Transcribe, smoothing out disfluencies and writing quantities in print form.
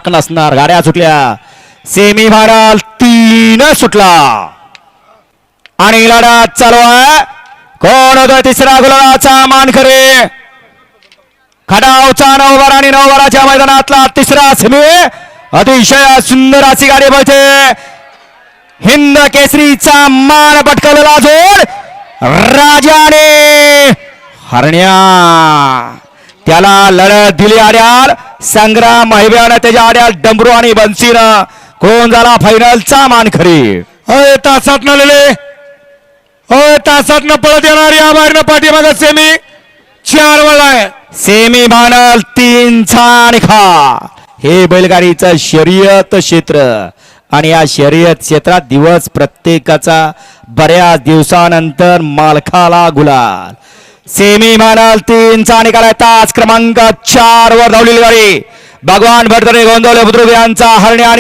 नसणार. गाड्या सुटल्या. सेमी फायनल 3 सुटला आणि लढत चालू आहे. कोण होता तिसरा गुलाबाचा मानकरी? खडावचा 9 बार आणि 9 बाराच्या मैदानातला तिसरा सेमी. अतिशय सुंदर अशी गाडी पळते. हिंद केसरीचा मान पटकवलेला जोड राजाने हरण्या त्याला लढत दिली. आड्याल संग्राम महिब्यानं त्याच्या आड्याल डमरू आणि बन्सीनं कोण झाला फायनलचा मानकरी? तासात न लिहिले तासात न पळत येणार या बाहेरनं पाठीमागं सेमी 4 वळला आहे. सेमी फायनल 3चा निकाल. हे बैलगाडीचं शर्यत क्षेत्र आणि या शर्यत क्षेत्रात दिवस प्रत्येकाचा बऱ्याच दिवसानंतर मालकाला गुलाल. सेमी फायनल 3चा निकाल आहे. तास क्रमांक 4 वर धावलेली गाडी भगवान भटकरे गोंदवले बुद्रुक यांचा हरण्या आणि